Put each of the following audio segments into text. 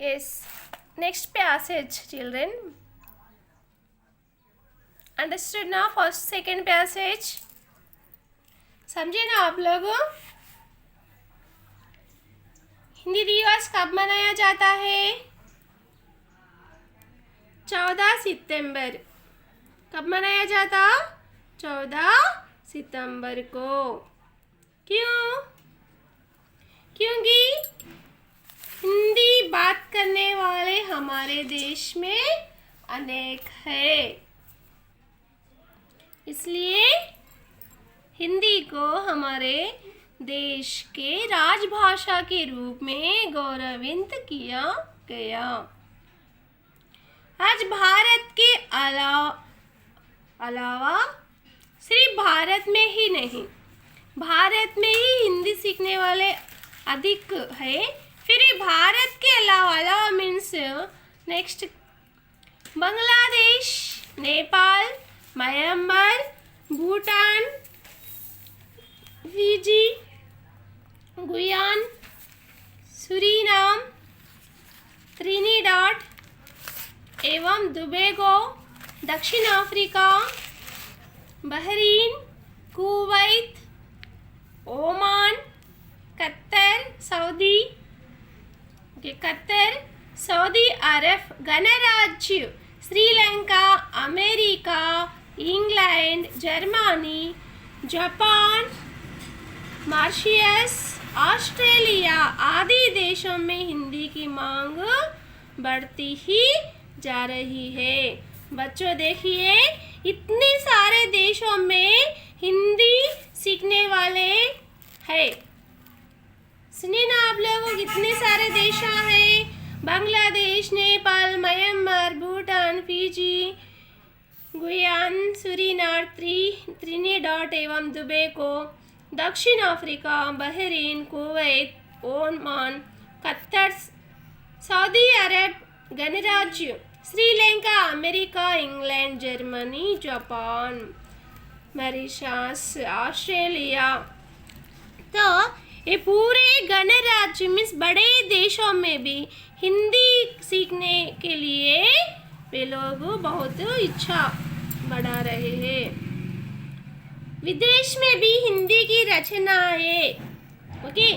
Yes. Next passage, children. Understood now? First, second passage. समझे ना आप लोग? हिंदी दिवस कब मनाया जाता है? 14 सितंबर। कब मनाया जाता? 14 सितंबर को। क्यों? क्योंकि हिंदी बात करने वाले हमारे देश में अनेक हैं, इसलिए हिंदी को हमारे देश के राजभाषा के रूप में गौरवान्वित किया गया। आज भारत के अलावा सिर्फ भारत में ही नहीं, भारत में ही हिंदी सीखने वाले अधिक है। फिर भारत के अलावा means next Bangladesh, Nepal, Myanmar, Bhutan, Fiji, Guyana, Suriname, Trinidad एवं टोबैगो, दक्षिण Africa, Bahrain, Kuwait, Oman, Qatar, Saudi Arab गणराज्य, Sri Lanka, America, England, Germany, Japan, Mauritius, Australia आदि देशों में हिंदी की मांग बढ़ती ही जा रही है। बच्चों देखिए, इतने सारे देशों में हिंदी सीखने वाले हैं। सुनिए ना आप लोगों, कितने सारे देश हैं? Bangladesh, Nepal, Myanmar, Bhutan, Fiji, Guyana, Suriname, Trinidad एवं टोबैगो, दक्षिण Africa, Bahrain, Kuwait, Oman, Qatar, Saudi Arab गणराज्य, Sri Lanka, America, England, Germany, Japan, Mauritius, Australia. तो ये पूरे गणराज्य मीन्स बड़े देशों में भी हिंदी सीखने के लिए वे लोग बहुत इच्छा बढ़ा रहे हैं। विदेश में भी हिंदी की रचनाएं, ओके,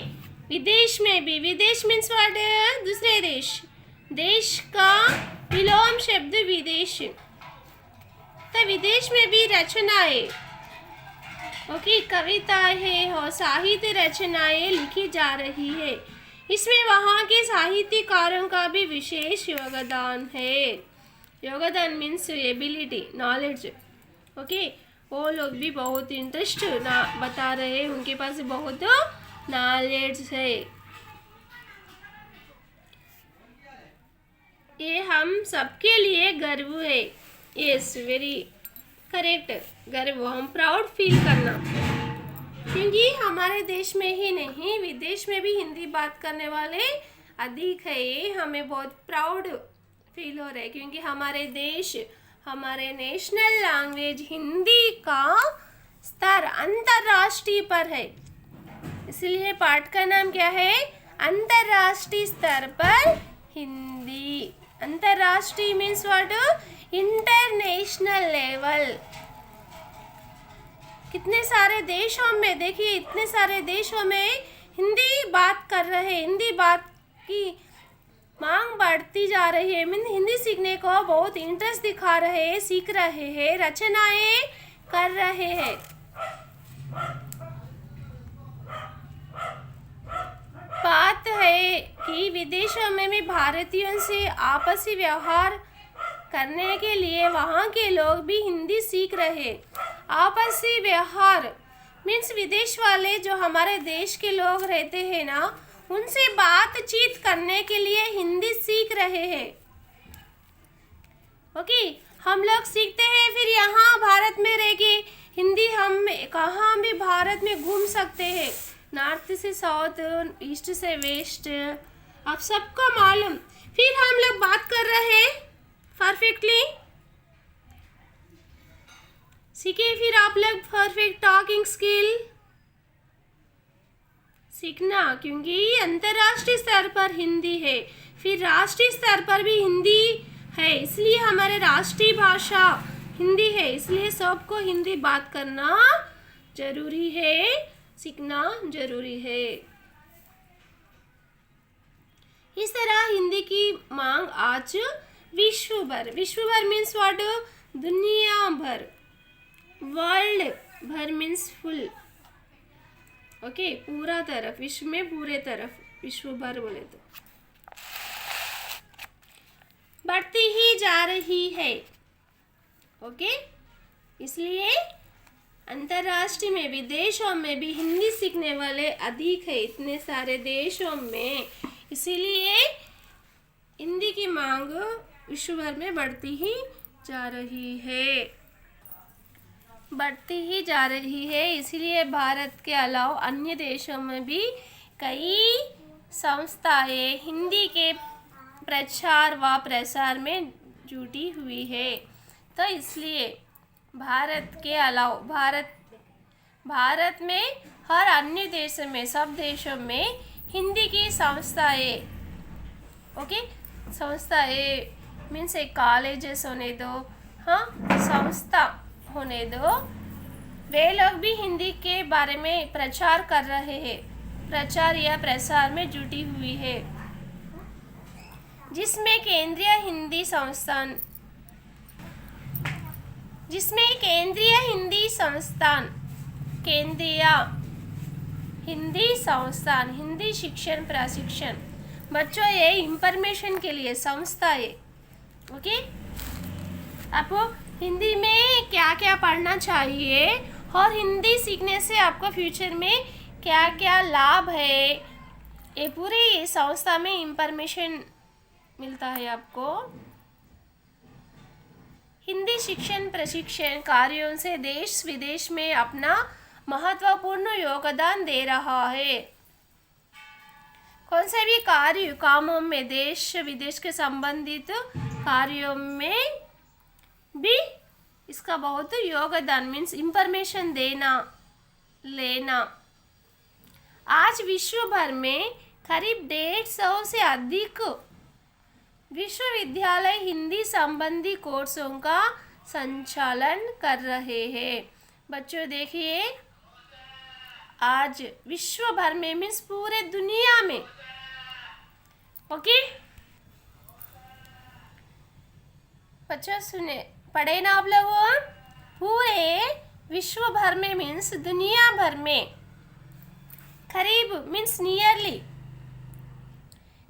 विदेश में भी, विदेश मीन्स व्हाट? दूसरे देश, देश का विलोम शब्द विदेश। तो विदेश में भी रचनाएं, ओके, कविताएं है और साहित्य रचनाएं लिखी जा रही है। इसमें वहाँ के साहित्यकारों का भी विशेष योगदान है। योगदान मीन्स एबिलिटी, नॉलेज, ओके, वो लोग भी बहुत इंटरेस्ट ना बता रहे हैं, उनके पास बहुत नॉलेज है। ये हम सबके लिए गर्व है। यस, वेरी करेक्ट, गर्व, हम प्राउड फील करना, क्योंकि हमारे देश में ही नहीं विदेश में भी हिंदी बात करने वाले अधिक है। ये हमें बहुत प्राउड फील हो रहा है, क्योंकि हमारे देश, हमारे नेशनल लैंग्वेज हिंदी का स्तर अंतर्राष्ट्रीय पर है। इसलिए पाठ का नाम क्या है? अंतर्राष्ट्रीय स्तर पर हिंदी। अंतर्राष्ट्रीय मीन्स व्हाट? International level. कितने सारे देशों में देखिए, इतने सारे देशों में हिंदी बात कर रहे हैं, हिंदी बात की मांग बढ़ती जा रही है। मीन हिंदी सीखने को बहुत इंटरेस्ट दिखा रहे हैं, सीख रहे हैं, रचनाएं कर रहे हैं। बात है कि विदेशों में भी भारतीयों से आपसी व्यवहार करने के लिए वहाँ के लोग भी हिंदी सीख रहे। आपसी व्यवहार मीन्स विदेश वाले जो हमारे देश के लोग रहते हैं ना, उनसे बातचीत करने के लिए हिंदी सीख रहे हैं। ओके, हम लोग सीखते हैं, फिर यहाँ भारत में रह के हिंदी हम कहाँ भी भारत में घूम सकते हैं, नॉर्थ से साउथ, ईस्ट से वेस्ट, आप सबको मालूम। फिर हम लोग बात कर रहे हैं परफेक्टली, सीखे फिर आप लोग परफेक्ट टॉकिंग स्किल सीखना, क्योंकि अंतर्राष्ट्रीय स्तर पर हिंदी है। फिर राष्ट्रीय स्तर पर भी हिंदी है, इसलिए हमारे राष्ट्रीय भाषा हिंदी है, इसलिए सबको हिंदी बात करना जरूरी है, सीखना जरूरी है। इस तरह हिंदी की मांग आज विश्व भर मीन्स व्हाट, दुनिया भर, वर्ल्ड भर मीन्स फुल, ओके, पूरा तरफ, विश्व में पूरे तरफ, विश्व भर बोले तो बढ़ती ही जा रही है, ओके। इसलिए अंतर्राष्ट्रीय में भी, देशों में भी हिंदी सीखने वाले अधिक है, इतने सारे देशों में, इसीलिए हिंदी की मांग विश्व भर में बढ़ती ही जा रही है। इसीलिए भारत के अलावा अन्य देशों में भी कई संस्थाएं हिंदी के प्रचार व प्रसार में जुटी हुई है। तो इसलिए भारत के अलावा भारत में हर अन्य देश में, सब देशों में हिंदी की संस्थाएं, ओके, संस्थाएं मीन्स एक कॉलेजेस होने दो, हाँ, संस्था होने दो, वे लोग भी हिंदी के बारे में प्रचार कर रहे हैं, प्रचार या प्रसार में जुटी हुई है, जिसमें केंद्रीय हिंदी संस्थान, हिंदी शिक्षण प्रशिक्षण, बच्चों ये इंफॉर्मेशन के लिए संस्था है, ओके। आपको हिंदी में क्या क्या पढ़ना चाहिए और हिंदी सीखने से आपको फ्यूचर में क्या क्या लाभ है, ये पूरी संस्था में इंफॉर्मेशन मिलता है आपको। हिंदी शिक्षण प्रशिक्षण कार्यों से देश विदेश में अपना महत्वपूर्ण योगदान दे रहा है। कौन से भी कामों में, देश विदेश के संबंधित कार्यों में भी इसका बहुत योगदान, मीन्स इंफॉर्मेशन देना, लेना। आज विश्व भर में करीब 150 से अधिक विश्वविद्यालय हिंदी संबंधी कोर्सों का संचालन कर रहे हैं। बच्चों देखिए, आज विश्व भर में मीन्स पूरे दुनिया में, ओके। बच्चों सुने, पढ़े ना आप लोगों, पूरे विश्व भर में मीन्स दुनिया भर में, करीब means nearly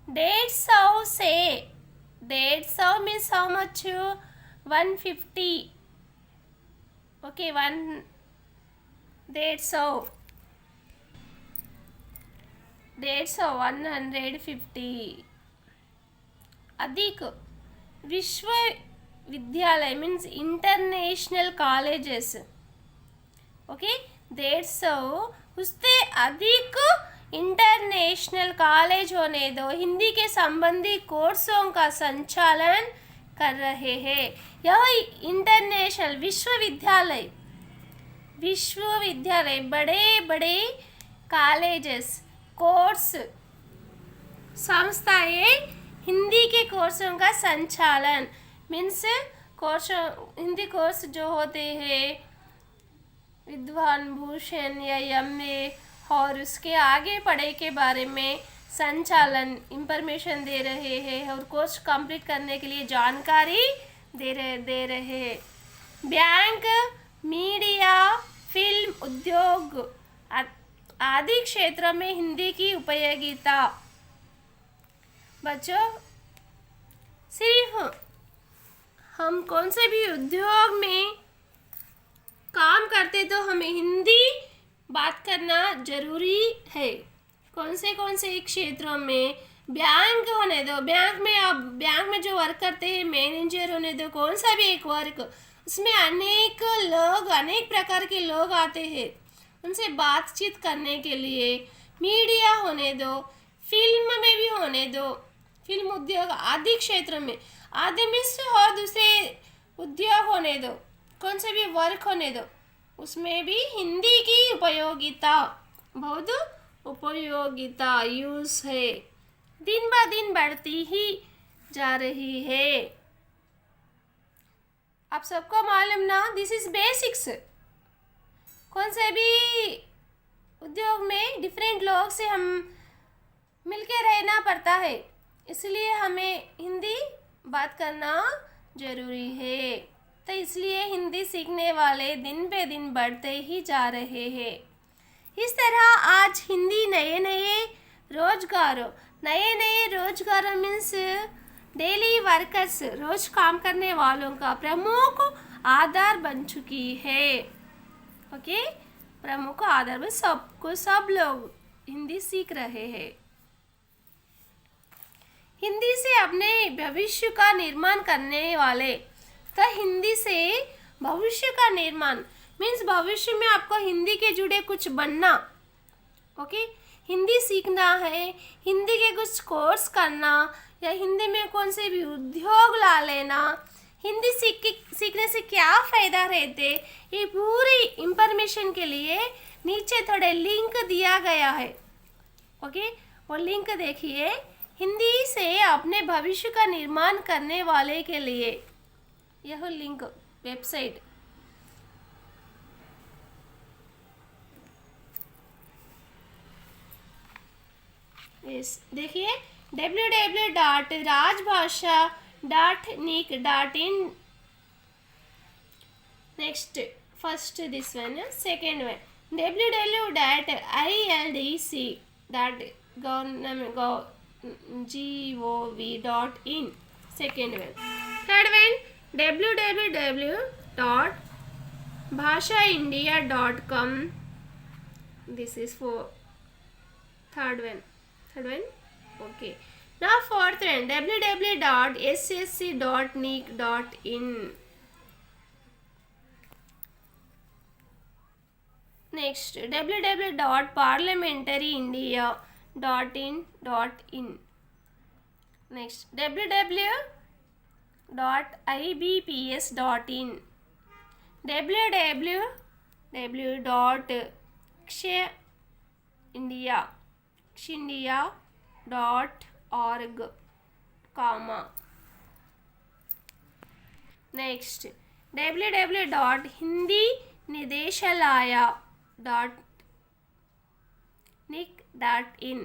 150 means how much, 150, okay, 150 अधिक विश्वविद्यालय मीन्स इंटरनेशनल कॉलेजेस, ओके, 150 उससे अधिक इंटरनेशनल कॉलेज होने दो हिंदी के संबंधी कोर्सों का संचालन कर रहे हैं। यह इंटरनेशनल विश्वविद्यालय बड़े बड़े कॉलेजेस, कोर्स, संस्थाएं हिंदी के कोर्सों का संचालन मीन्स हिंदी कोर्स जो होते हैं, विद्वान भूषण या एमए और उसके आगे पढ़े के बारे में संचालन, इंफॉर्मेशन दे रहे हैं और कोर्स कंप्लीट करने के लिए जानकारी दे रहे हैं। बैंक, मीडिया, फिल्म उद्योग आदि क्षेत्रों में हिंदी की उपयोगिता। बच्चों, सिर्फ हम कौन से भी उद्योग में काम करते तो हमें हिंदी बात करना जरूरी है। कौन से क्षेत्रों में, बैंक होने दो, बैंक में जो वर्क करते हैं, मैनेजर होने दो, कौन सा भी एक वर्क, उसमें अनेक प्रकार के लोग आते हैं, उनसे बातचीत करने के लिए। मीडिया होने दो, फिल्म में भी होने दो, फिल्म उद्योग आदि क्षेत्र में, आदि मीन्स और दूसरे उद्योग होने दो, कौन से भी वर्क होने दो, उसमें भी हिंदी की बहुत उपयोगिता यूज है। दिन ब दिन बढ़ती ही जा रही है। आप सबको मालूम ना, दिस इज बेसिक्स। कौन से भी उद्योग में डिफरेंट लोग से हम मिलके रहना पड़ता है, इसलिए हमें हिंदी बात करना ज़रूरी है। तो इसलिए हिंदी सीखने वाले दिन पे दिन बढ़ते ही जा रहे हैं। इस तरह आज हिंदी नए नए रोजगारों मीन्स डेली वर्कर्स, रोज काम करने वालों का प्रमुख आधार बन चुकी है। ओके, प्रमुख आधार में सब लोग हिंदी सीख रहे हैं। हिंदी से अपने भविष्य का निर्माण करने वाले, तो हिंदी से भविष्य का निर्माण मीन्स भविष्य में आपको हिंदी के जुड़े कुछ बनना। ओके, हिंदी सीखना है, हिंदी के कुछ कोर्स करना, या हिंदी में कौन से भी उद्योग ला लेना, हिंदी सीखने से क्या फ़ायदा रहते, ये पूरी इंफॉर्मेशन के लिए नीचे थोड़े लिंक दिया गया है। ओके, वो लिंक देखिए, हिंदी से अपने भविष्य का निर्माण करने वाले के लिए, यह लिंक वेबसाइट। यस, देखिए www.rajbhasha.nic.in। Next, first this one, second one www.ildc.gov.in, second one. Third one www.bhashaindia.com, this is for third one. Okay, now fourth one www.ssc.nic.in, next www.parliamentaryindia.in.in, next www.ibps.in, www.kshindia.org, next www.hindinideeshalaya.nic.in,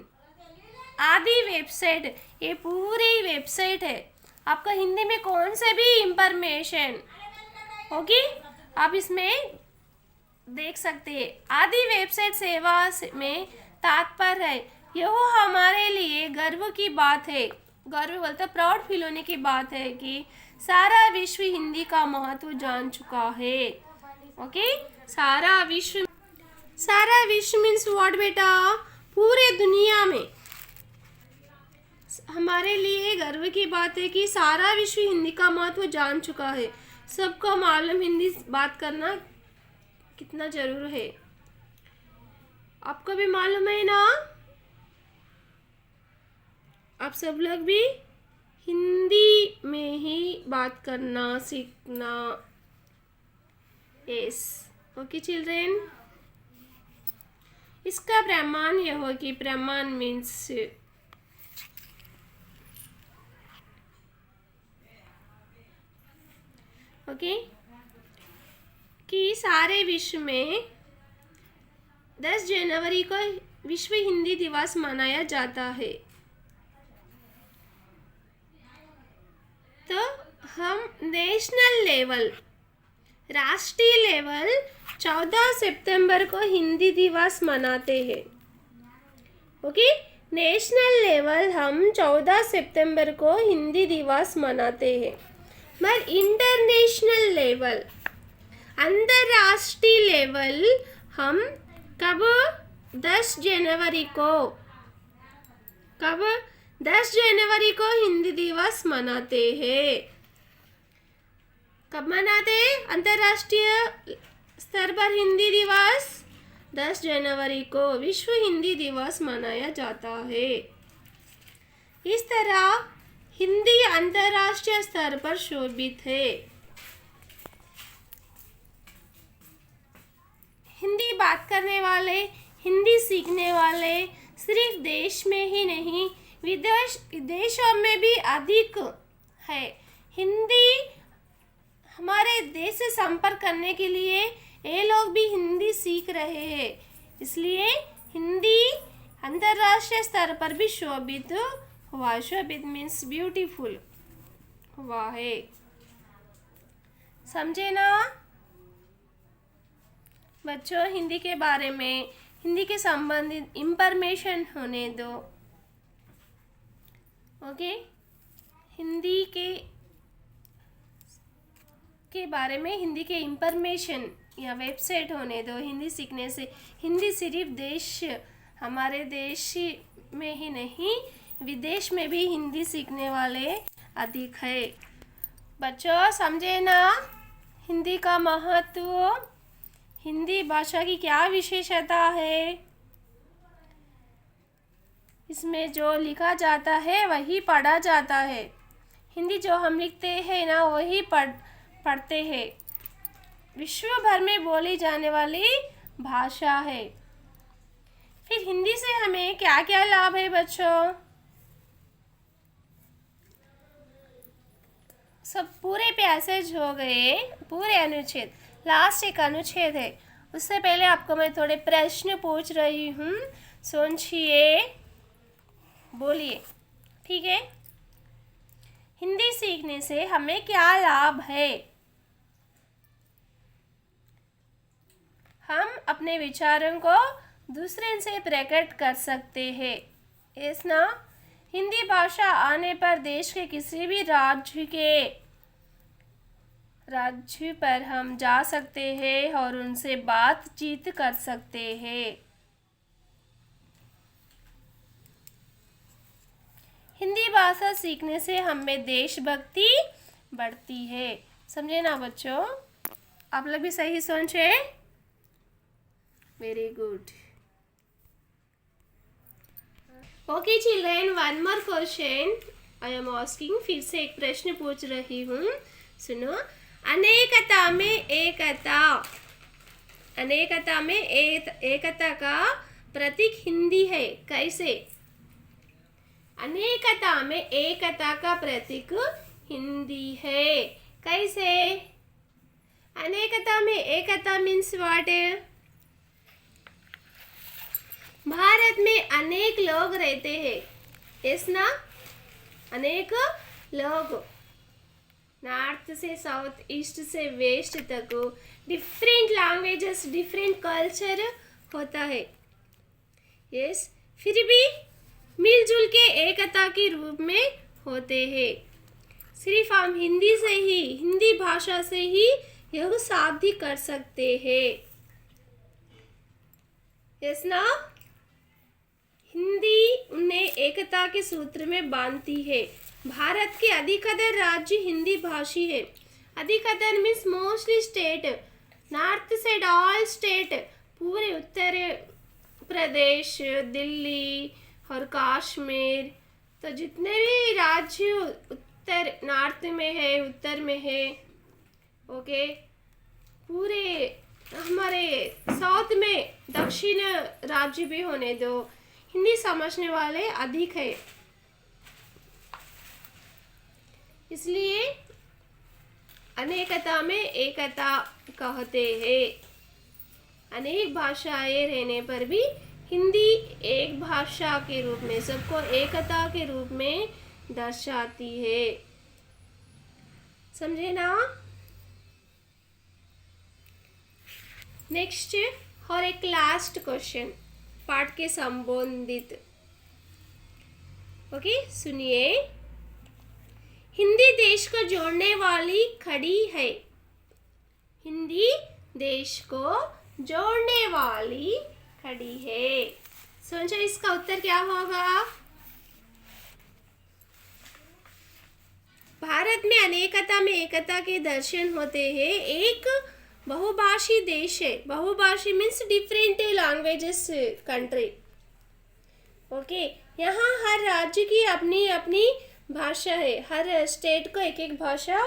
आदि website. ये पूरी website है, आपका हिंदी में कौन से भी information होगी आप इसमें देख सकते हैं। आदि वेबसाइट सेवा में तात्पर्य है, यह हमारे लिए गर्व की बात है, गर्व बोलते प्राउड फील होने की बात है कि सारा विश्व हिंदी का महत्व जान चुका है। ओके, सारा विश्व मीन्स व्हाट बेटा, पूरे दुनिया में हमारे लिए गर्व की बात है कि सारा विश्व हिंदी का महत्व जान चुका है। सबको मालूम हिंदी बात करना कितना जरूर है, आपको भी मालूम है ना। आप सब लोग भी हिंदी में ही बात करना सीखना। Yes, okay children. इसका प्रमाण यह हो कि प्रमाण मीन्स ओके कि सारे विश्व में 10 जनवरी को विश्व हिंदी दिवस मनाया जाता है। तो हम नेशनल लेवल, राष्ट्रीय लेवल 14 सितंबर को हिंदी दिवस मनाते हैं। ओके, नेशनल लेवल हम 14 सितंबर को हिंदी दिवस मनाते हैं, मगर इंटरनेशनल लेवल, अंतर्राष्ट्रीय लेवल हम कब 10 जनवरी को हिंदी दिवस मनाते हैं। कब मनाते हैं अंतर्राष्ट्रीय स्तर पर हिंदी दिवस? 10 जनवरी को विश्व हिंदी दिवस मनाया जाता है। इस तरह हिंदी अंतर्राष्ट्रीय स्तर पर शोभित है। हिंदी बात करने वाले, हिंदी सीखने वाले सिर्फ देश में ही नहीं, विदेशों में भी अधिक है। हिंदी हमारे देश से संपर्क करने के लिए ये लोग भी हिंदी सीख रहे हैं, इसलिए हिंदी अंतर्राष्ट्रीय स्तर पर भी शोभित हुआ। शोभित मीन्स ब्यूटीफुल हुआ है, समझे ना बच्चों? हिंदी के बारे में, हिंदी के संबंधित इंफॉर्मेशन होने दो। ओके, हिंदी के बारे में, हिंदी के इंफॉर्मेशन या वेबसाइट होने दो। हिंदी सीखने से, हिंदी सिर्फ हमारे देश में ही नहीं, विदेश में भी हिंदी सीखने वाले अधिक है। बच्चों समझे ना हिंदी का महत्व? हिंदी भाषा की क्या विशेषता है? इसमें जो लिखा जाता है वही पढ़ा जाता है। हिंदी जो हम लिखते हैं ना वही पढ़ते हैं। विश्व भर में बोली जाने वाली भाषा है। फिर हिंदी से हमें क्या क्या लाभ है बच्चों? सब पूरे पैसेज हो गए, पूरे अनुच्छेद। लास्ट एक अनुच्छेद है, उससे पहले आपको मैं थोड़े प्रश्न पूछ रही हूँ, सोचिए, बोलिए, ठीक है? हिंदी सीखने से हमें क्या लाभ है? हम अपने विचारों को दूसरे से प्रकट कर सकते हैं, यस ना? हिंदी भाषा आने पर देश के किसी भी राज्य पर हम जा सकते हैं और उनसे बातचीत कर सकते हैं। हिंदी भाषा सीखने से हमें देशभक्ति बढ़ती है, समझे ना बच्चों? आप लोग भी सही सोचे? Very good. Okay children, one more question I am asking. फिर से एक प्रश्न पूछ रही हूँ, सुनो। अनेकता में एकता, अनेकता में एकता का प्रतीक हिंदी है, कैसे? अनेकता में एकता का प्रतीक हिंदी है, कैसे? अनेकता में एकता मीन्स व्हाट? भारत में अनेक लोग रहते हैं, यस ना? अनेक लोग, नॉर्थ से साउथ, ईस्ट से वेस्ट तक डिफरेंट लैंग्वेजेस, डिफरेंट कल्चर होता है, यस। फिर भी मिलजुल के एकता के रूप में होते हैं। सिर्फ हम हिंदी से ही, हिंदी भाषा से ही यह साध्य कर सकते हैं, यस ना? हिंदी उन्हें एकता के सूत्र में बांधती है। भारत के अधिकतर राज्य हिंदी भाषी है। अधिकतर means mostly state, north side all state, पूरे उत्तर प्रदेश, दिल्ली और कश्मीर, तो जितने भी राज्य उत्तर नॉर्थ में है, उत्तर में है, ओके, पूरे हमारे साउथ में दक्षिण राज्य भी होने दो, हिंदी समझने वाले अधिक है। इसलिए अनेकता में एकता कहते हैं। अनेक भाषाएं रहने पर भी हिंदी एक भाषा के रूप में, सबको एकता के रूप में दर्शाती है, समझे ना? नेक्स्ट और एक लास्ट क्वेश्चन पाठ के संबंधित, ओके, सुनिए। हिंदी देश को जोड़ने वाली कड़ी है। हिंदी देश को जोड़ने वाली कड़ी है। सोचो इसका उत्तर क्या होगा? भारत में अनेकता में एकता के दर्शन होते हैं। एक बहुभाषी देश है। बहुभाषी means different languages country, okay. यहाँ हर राज्य की अपनी अपनी भाषा है। हर स्टेट को एक एक भाषा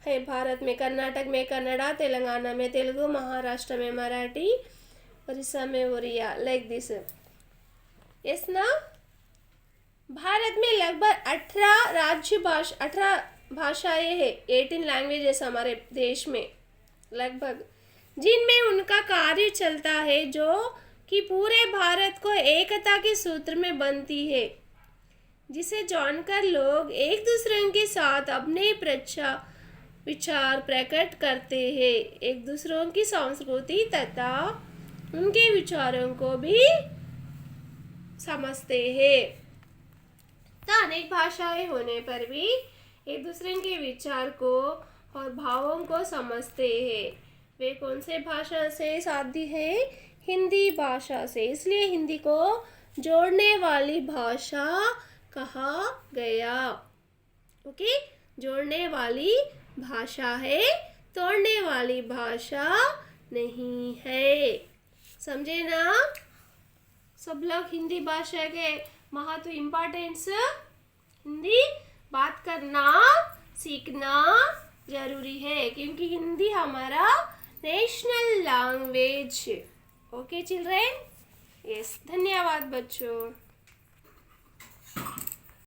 है। भारत में कर्नाटक में कन्नड़ा, तेलंगाना में तेलुगु, महाराष्ट्र में मराठी, उड़ीसा में उड़िया, लाइक दिस, यस ना? भारत में लगभग 18 भाषाएं हैं, 18 लैंग्वेजेस हमारे देश में लगभग, जिनमें उनका कार्य चलता है, जो कि पूरे भारत को एकता के सूत्र में बनती है, जिसे जानकर लोग एक दूसरे के साथ अपने विचार प्रकट करते हैं, एक दूसरों की संस्कृति तथा उनके विचारों को भी समझते हैं। तो अनेक भाषाएं होने पर भी एक दूसरे के विचार को और भावों को समझते हैं। वे कौन से भाषा से साधी है? हिंदी भाषा से। इसलिए हिंदी को जोड़ने वाली भाषा कहा गया। ओके, जोड़ने वाली भाषा है, तोड़ने वाली भाषा नहीं है। समझे ना सब लोग? हिंदी भाषा के महत्व, इम्पोर्टेंस, हिंदी बात करना सीखना जरूरी है, क्योंकि हिंदी हमारा national language. Okay children? Yes, धन्यवाद बच्चों।